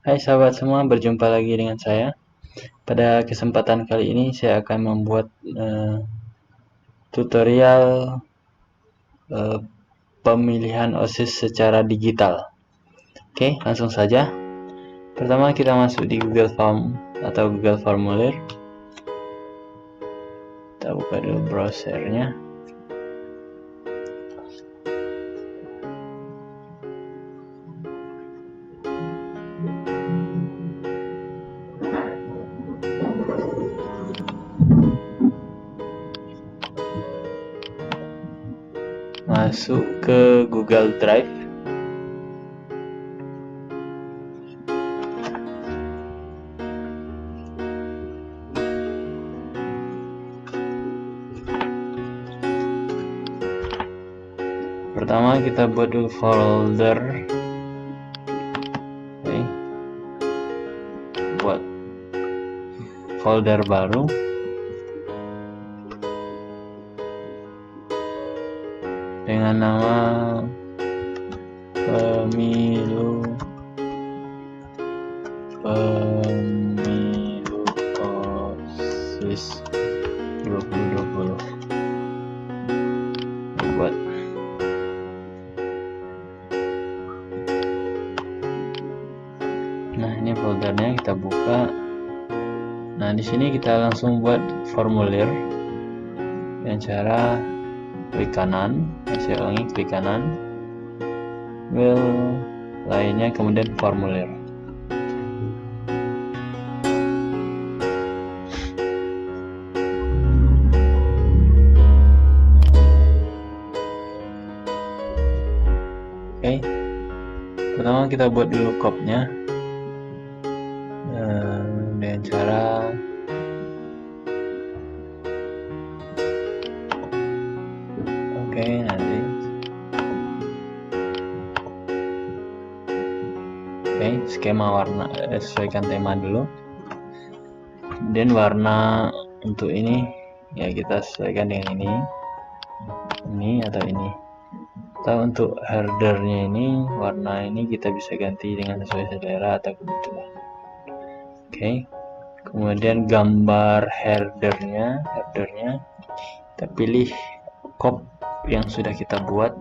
Hai sahabat semua, berjumpa lagi dengan saya. Pada kesempatan kali ini saya akan membuat tutorial pemilihan OSIS secara digital. Oke, langsung saja. Pertama kita masuk di Google Form atau Google Formulir. Kita buka dulu browsernya. Masuk ke Google Drive. Pertama kita buat dulu folder. Oke. Buat folder baru. Dengan nama pemilu OSIS 2020 dibuat. Nah, ini foldernya, kita buka. Nah, di sini kita langsung buat formulir dengan cara klik kanan. Saya ulangi, klik kanan, lainnya, kemudian formulir. Oke, pertama kita buat dulu kopnya dengan cara nanti. Skema warna, sesuaikan tema dulu. Kemudian warna untuk ini ya kita sesuaikan dengan ini atau ini. Atau untuk headernya ini, warna ini kita bisa ganti dengan sesuai selera atau kebutuhan. Oke, kemudian gambar headernya kita pilih cop yang sudah kita buat.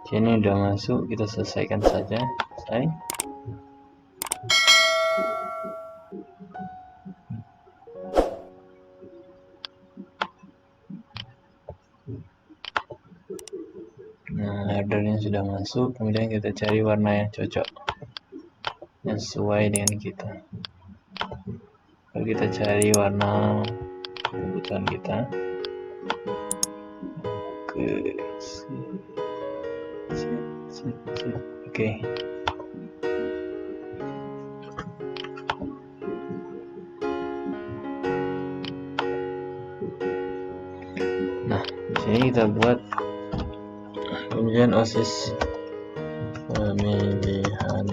Ini udah masuk, kita selesaikan saja. Selesai. Nah, headernya sudah masuk, kemudian kita cari warna yang cocok, yang sesuai dengan kita. Lalu kita cari warna kebutuhan kita. Oke. Nah, di sini kita buat pemilihan OSIS, pemilihan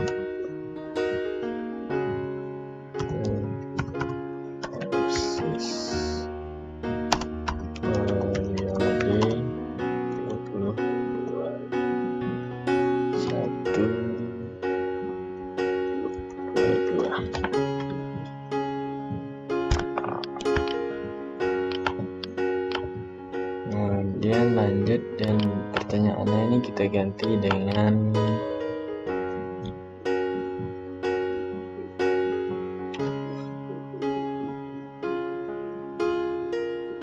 OSIS periode 2021-22. Kemudian lanjut, dan pertanyaannya ini kita ganti dengan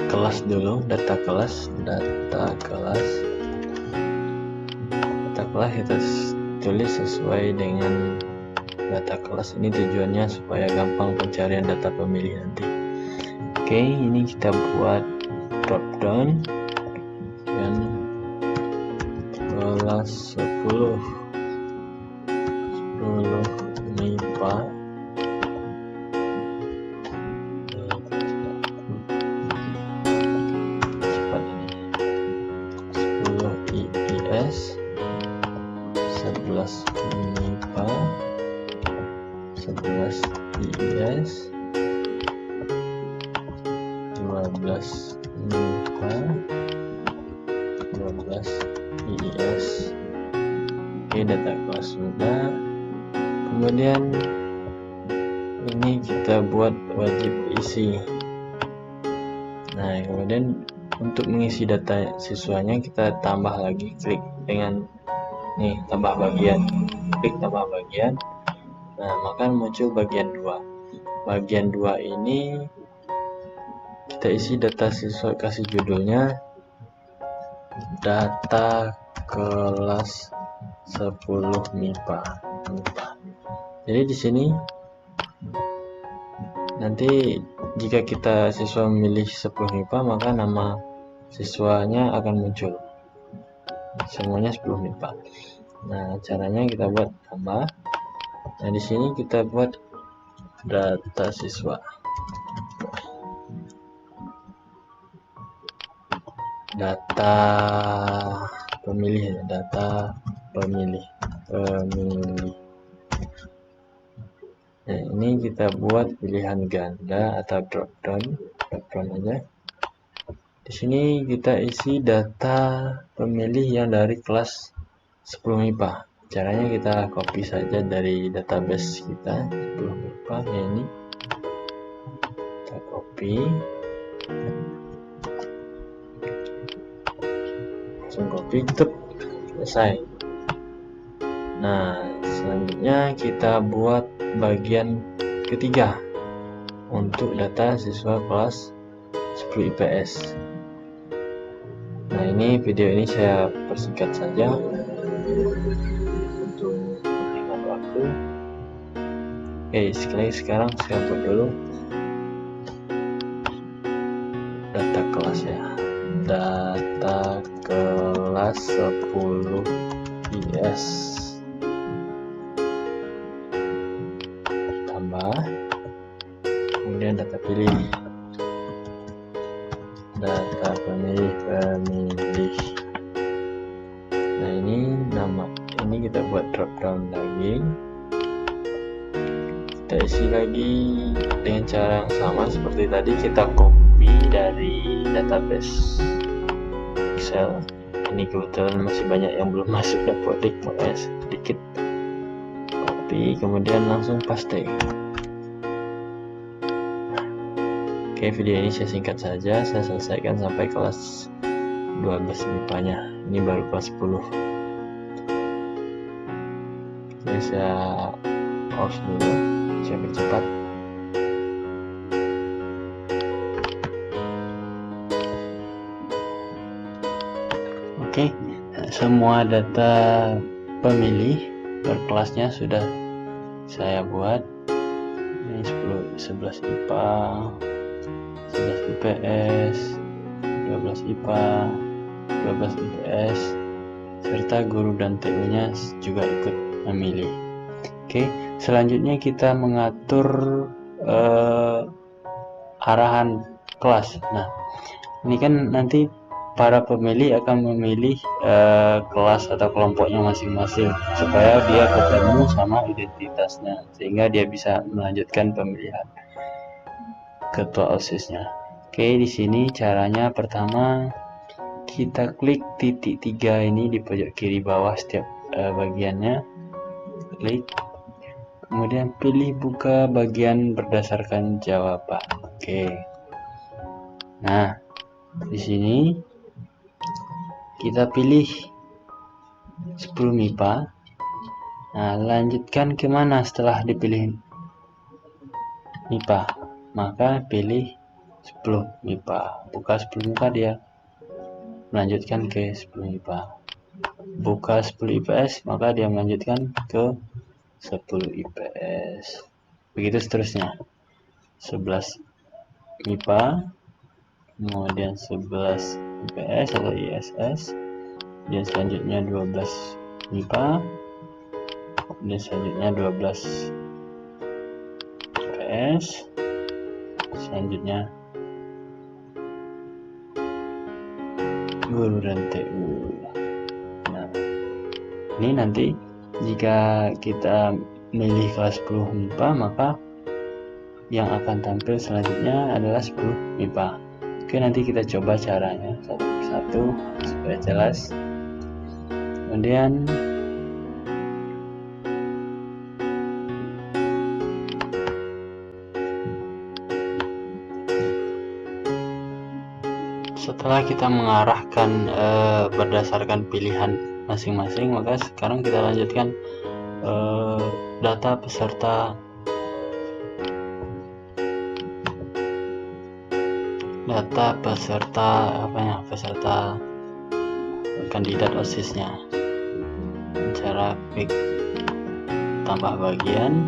kelas dulu, data kelas kita tulis sesuai dengan data kelas. Ini tujuannya supaya gampang pencarian data pemilih nanti. Oke, ini kita buat drop down dan kelas 10 MIPA. Cepat ini 12 MIPA, 12 IIS. Oke, data kelas sudah. Kemudian ini kita buat wajib isi. Nah, kemudian untuk mengisi data siswanya kita tambah lagi, klik dengan nih tambah bagian, klik tambah bagian. Nah, maka muncul bagian 2. Bagian 2 ini kita isi data siswa, kasih judulnya data kelas 10 MIPA. Jadi di sini nanti jika kita siswa memilih 10 MIPA, maka nama siswanya akan muncul. Semuanya 10 MIPA. Nah, caranya kita buat tambah. Nah, di sini kita buat data siswa. Data pemilih, data pemilih. Nah, ini kita buat pilihan ganda atau drop down aja. Di sini kita isi data pemilih yang dari kelas 10 MIPA. Caranya kita copy saja dari database kita 10 MIPA ya, ini kita copy, langsung copy, selesai. Nah, selanjutnya kita buat bagian ketiga untuk data siswa kelas 10 IPS. Nah, ini video ini saya persingkat saja untuk menghemat waktu. Oke, sekarang saya buat dulu data kelas ya, data kelas 10 IS, tambah, kemudian data pilih, data pemilih. Nah, ini nama, ini kita buat drop down lagi, kita isi lagi dengan cara yang sama seperti tadi. Kita copy dari database Excel. Ini kebetulan masih banyak yang belum masuk dapodik, makanya sedikit copy, kemudian langsung paste. Oke, video ini saya singkat saja, saya selesaikan sampai kelas 12 MIPA-nya. Ini baru kelas 10. Oke, saya pause dulu, saya percepat. Oke, semua data pemilih berkelasnya sudah saya buat. Ini 11 IPA, 11 IPS, 12 IPA, 12 IPS, serta guru dan TU-nya juga ikut memilih. Oke, selanjutnya kita mengatur arahan kelas. Nah, ini kan nanti para pemilih akan memilih kelas atau kelompoknya masing-masing supaya dia ketemu sama identitasnya, sehingga dia bisa melanjutkan pemilihan ketua OSIS-nya. Oke, di sini caranya pertama kita klik titik 3 ini di pojok kiri bawah setiap bagiannya, klik, kemudian pilih buka bagian berdasarkan jawaban. Oke. Nah, di sini kita pilih 10 MIPA. Nah, lanjutkan kemana setelah dipilih MIPA? Maka pilih 10 MIPA. Buka 10 MIPA, dia melanjutkan ke 10 MIPA. Buka 10 IPS, maka dia melanjutkan ke 10 IPS. Begitu seterusnya. 11 MIPA, kemudian 11 IPS atau ISS, dan selanjutnya 12 MIPA, dan selanjutnya 12 IPS, selanjutnya guru dan TU. Nah, ini nanti jika kita milih kelas 10 MIPA, maka yang akan tampil selanjutnya adalah 10 MIPA. Oke, nanti kita coba caranya satu persatu supaya jelas. Kemudian setelah kita mengarahkan berdasarkan pilihan masing-masing, maka sekarang kita lanjutkan data peserta peserta kandidat OSIS-nya. Cara klik tambah bagian.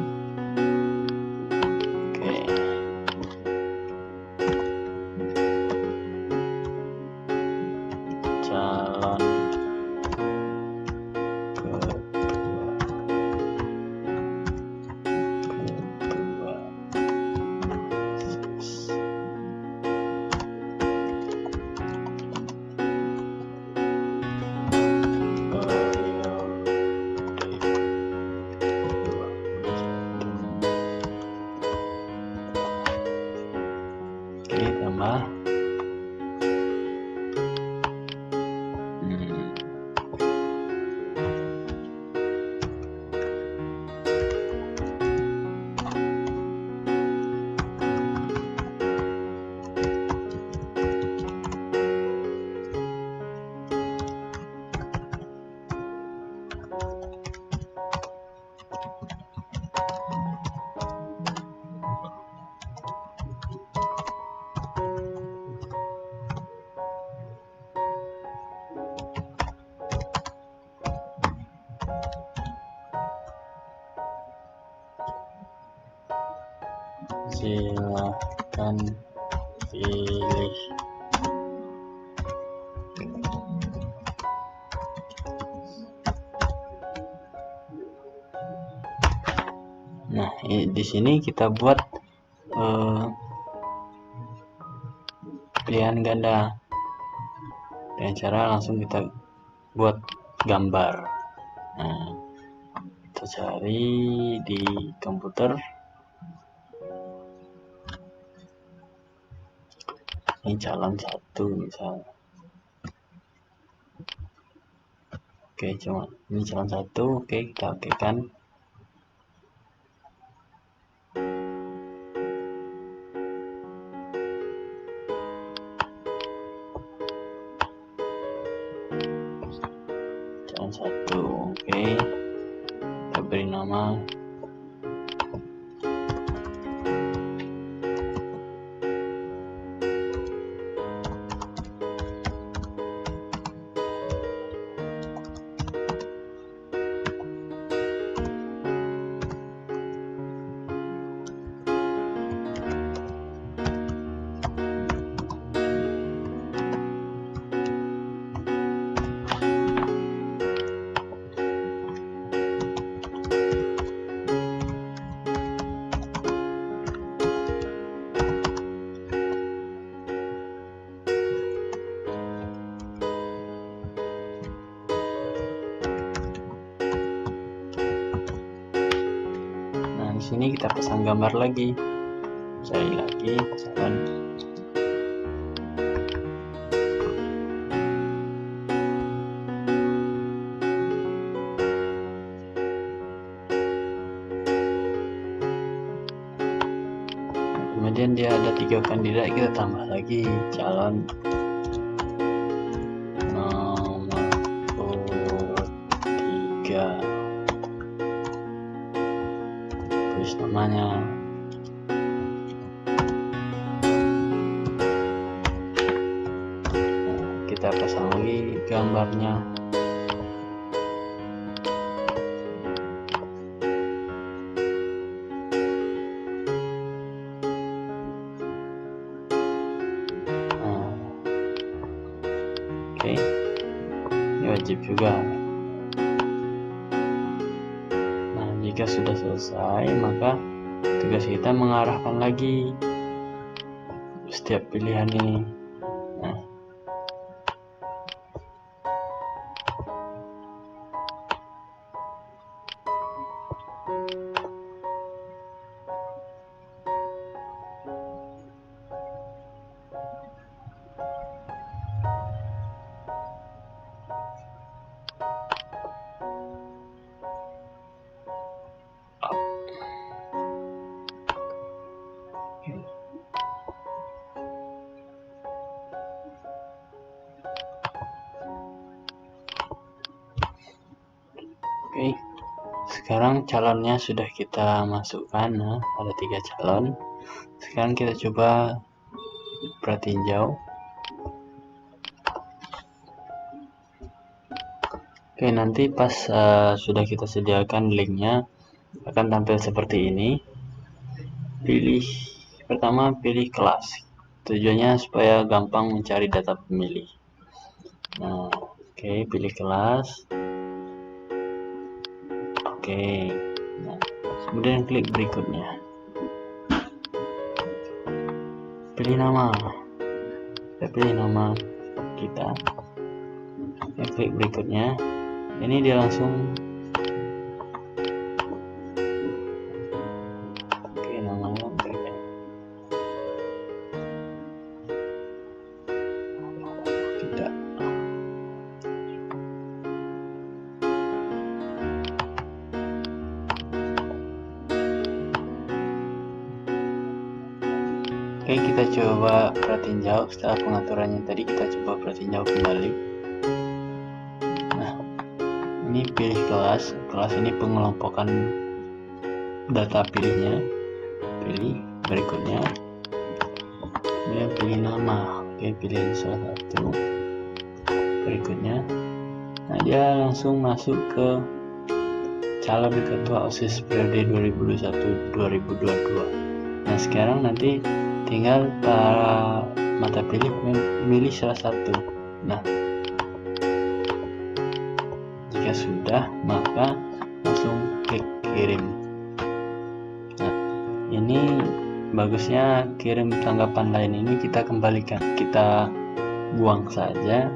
Oke. Calon ketua OSIS. Oke, tambah. Silakan pilih. Nah, di sini kita buat pilihan ganda dengan cara langsung kita buat gambar. Nah, kita cari di komputer. Ini calon 1 misalnya. Oke, cuma ini calon 1. Oke, kita okekan. Calon 1. Oke, kita beri nama. Di sini kita pasang gambar lagi. Cari lagi calon. Kemudian dia ada 3 kandidat, kita tambah lagi calon nomor 3. Tulis namanya. Nah, kita pasang lagi gambarnya. Oke, ini wajib juga. Nah, jika sudah selesai, maka tugas kita mengarahkan lagi setiap pilihan ini. Nah, sekarang calonnya sudah kita masukkan. Nah, ada 3 calon. Sekarang kita coba pratinjau. Oke, nanti pas sudah kita sediakan linknya akan tampil seperti ini. Pertama pilih kelas. Tujuannya supaya gampang mencari data pemilih. Nah, oke, pilih kelas. Oke. Nah, kemudian klik berikutnya. Pilih nama. Kita pilih nama kita. Kita klik berikutnya. Ini dia langsung. Oke, namanya tidak. Oke, kita coba pratinjau. Setelah pengaturannya tadi, kita coba pratinjau kembali. Nah, ini pilih kelas. Kelas ini pengelompokan data pilihnya. Pilih berikutnya. Kemudian pilih nama. Oke, pilih salah satu. Berikutnya. Nah, dia langsung masuk ke calon ketua OSIS periode 2021-2022. Nah, sekarang nanti tinggal para mata pilih memilih salah satu. Nah, jika sudah, maka langsung klik kirim. Nah, ini bagusnya kirim tanggapan lain ini kita kembalikan, kita buang saja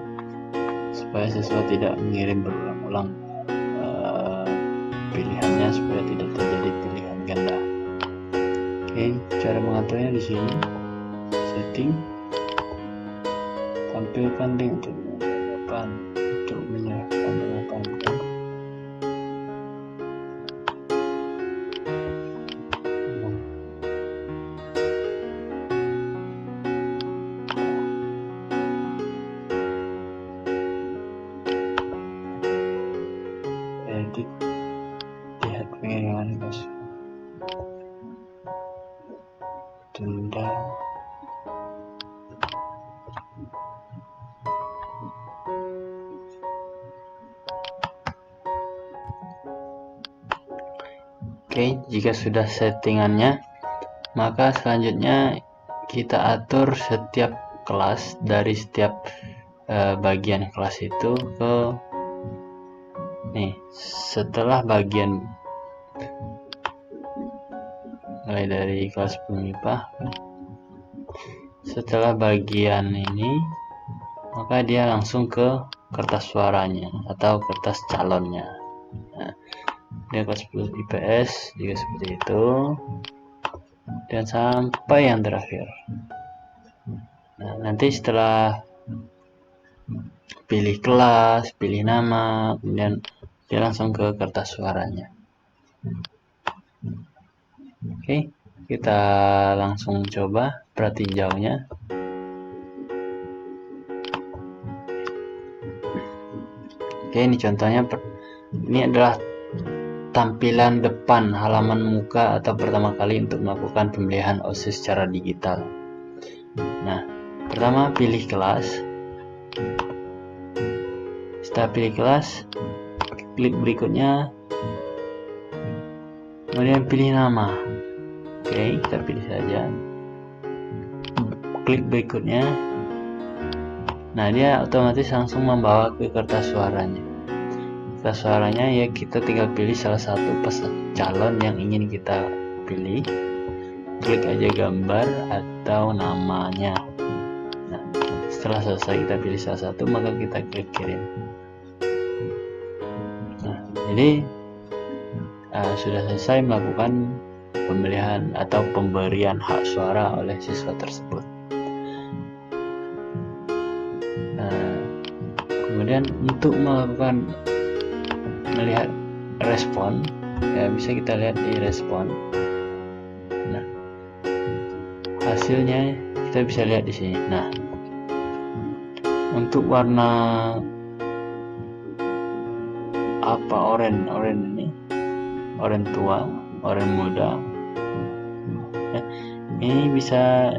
supaya siswa tidak mengirim berulang-ulang pilihannya, supaya tidak terjadi pilihan ganda. Oke, cara mengaturnya di sini. Setting, tampilkan link untuk menyerahkan tanggapan. Edit, lihat pengiriman guys. Tunda. Oke, jika sudah settingannya, maka selanjutnya kita atur setiap kelas dari setiap bagian kelas itu ke nih. Setelah bagian mulai dari kelas MIPA, setelah bagian ini, maka dia langsung ke kertas suaranya atau kertas calonnya. Nah, dia kelas 10 IPS juga seperti itu, dan sampai yang terakhir. Nah, nanti setelah pilih kelas, pilih nama, kemudian dia langsung ke kertas suaranya. Oke, kita langsung coba pratinjaunya. Oke, ini contohnya. Ini adalah tampilan depan halaman muka atau pertama kali untuk melakukan pemilihan OSIS secara digital. Nah, pertama pilih kelas. Setelah pilih kelas, klik berikutnya, kemudian pilih nama. Oke, kita pilih saja. Klik berikutnya. Nah, dia otomatis langsung membawa ke kertas suaranya. Kertas suaranya ya kita tinggal pilih salah satu calon yang ingin kita pilih. Klik aja gambar atau namanya. Nah, setelah selesai kita pilih salah satu, maka kita klik kirim. Nah, jadi sudah selesai melakukan pemilihan atau pemberian hak suara oleh siswa tersebut. Nah, kemudian untuk melihat respon, ya bisa kita lihat di respon. Nah, hasilnya kita bisa lihat di sini. Nah, untuk warna oranye ini, orang tua, orang muda. Ya, ini bisa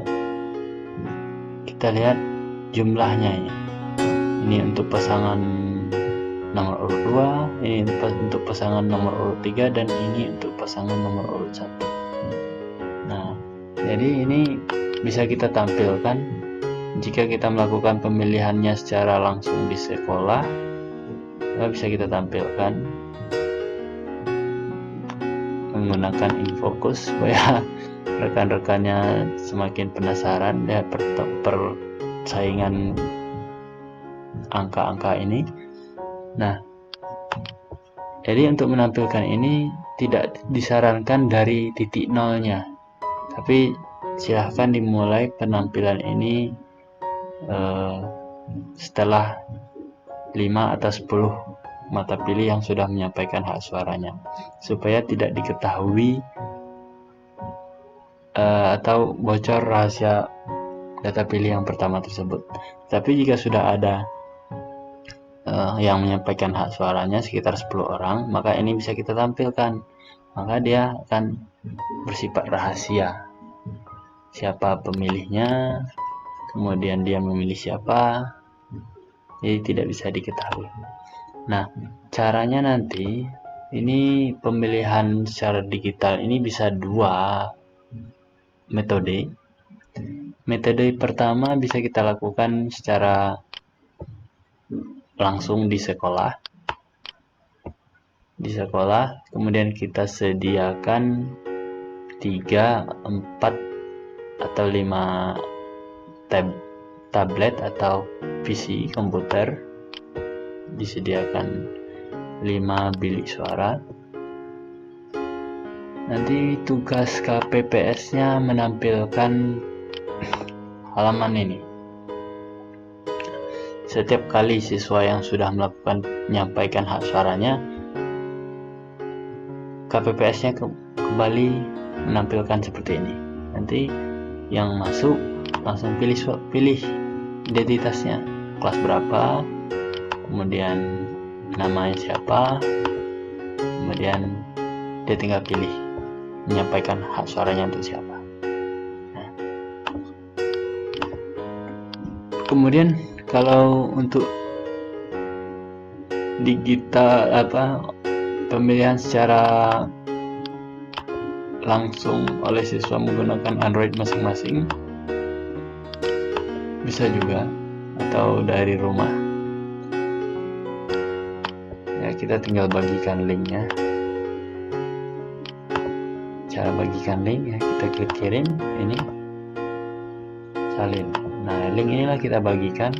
kita lihat jumlahnya ya. Ini untuk pasangan nomor urut 2, ini untuk pasangan nomor urut 3, dan ini untuk pasangan nomor urut 1. Nah, jadi ini bisa kita tampilkan jika kita melakukan pemilihannya secara langsung di sekolah. Bisa kita tampilkan menggunakan infocus supaya rekan-rekannya semakin penasaran ya persaingan angka-angka ini. Nah, jadi untuk menampilkan ini tidak disarankan dari titik nolnya, tapi silahkan dimulai penampilan ini setelah 5 atau 10 mata pilih yang sudah menyampaikan hak suaranya, supaya tidak diketahui atau bocor rahasia data pilih yang pertama tersebut. Tapi jika sudah ada yang menyampaikan hak suaranya sekitar 10 orang, maka ini bisa kita tampilkan. Maka dia akan bersifat rahasia. Siapa pemilihnya, kemudian dia memilih siapa, jadi tidak bisa diketahui. Nah, caranya nanti ini pemilihan secara digital ini bisa 2 metode. Metode pertama bisa kita lakukan secara langsung di sekolah. Kemudian kita sediakan 3, 4, atau 5 tablet atau PC komputer, disediakan 5 bilik suara. Nanti tugas KPPS-nya menampilkan halaman ini. Setiap kali siswa yang sudah menyampaikan hak suaranya, KPPS-nya kembali menampilkan seperti ini. Nanti yang masuk langsung pilih identitasnya, kelas berapa, kemudian namanya siapa, kemudian dia tinggal pilih menyampaikan hak suaranya untuk siapa. Nah, kemudian kalau untuk digital pemilihan secara langsung oleh siswa menggunakan Android masing-masing, bisa juga, atau dari rumah ya, kita tinggal bagikan linknya. Cara bagikan link ya, kita klik kirim, ini salin. Nah, link inilah kita bagikan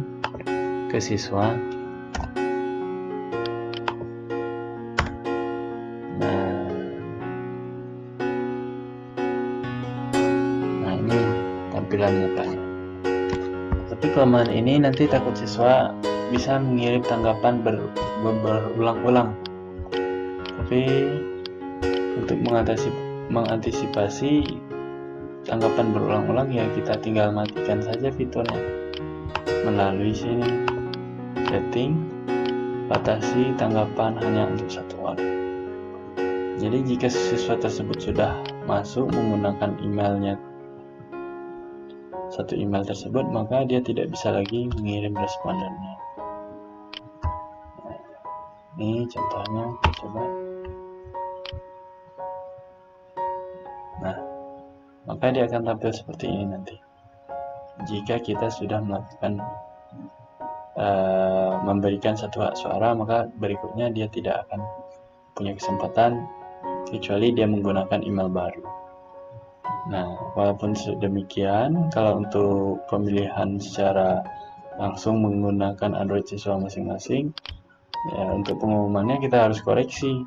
ke siswa. Nah, ini tampilan mukanya. Tapi kelemahan ini nanti takut siswa bisa mengirim tanggapan berulang-ulang. Tapi untuk mengantisipasi tanggapan berulang-ulang ya, kita tinggal matikan saja fiturnya melalui sini, setting, batasi tanggapan hanya untuk 1 orang. Jadi jika siswa tersebut sudah masuk menggunakan emailnya, 1 email tersebut, maka dia tidak bisa lagi mengirim respondennya. Ini contohnya, coba. Nah, maka dia akan tampil seperti ini nanti. Jika kita sudah melakukan memberikan 1 hak suara, maka berikutnya dia tidak akan punya kesempatan kecuali dia menggunakan email baru. Nah, walaupun demikian, kalau untuk pemilihan secara langsung menggunakan Android siswa masing-masing, ya, untuk pengumumannya kita harus koreksi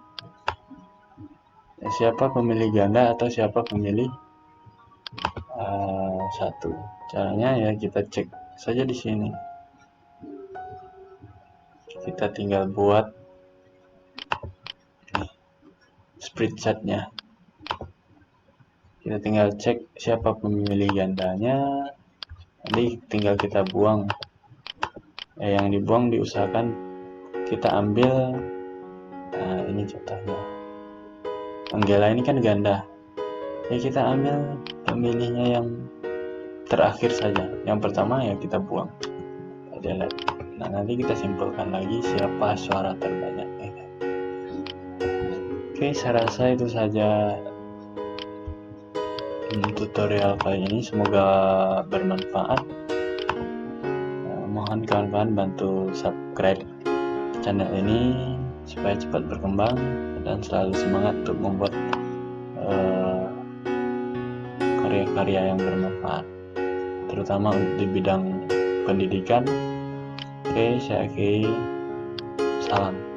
ya, siapa pemilih ganda atau siapa pemilih 1. Caranya ya, kita cek saja di sini. Kita tinggal buat spreadsheet-nya. Kita tinggal cek siapa pemilih gandanya, nanti tinggal kita buang. Yang dibuang diusahakan kita ambil, ini contohnya. Anggela ini kan ganda, ya kita ambil pemilihnya yang terakhir saja. Yang pertama ya kita buang, delete. Nah, nanti kita simpulkan lagi siapa suara terbanyak. Oke, saya rasa itu saja tutorial kali ini, semoga bermanfaat. Mohon kawan-kawan bantu subscribe channel ini supaya cepat berkembang dan selalu semangat untuk membuat karya-karya yang bermanfaat, terutama di bidang pendidikan. Oke, saya akhiri. Salam.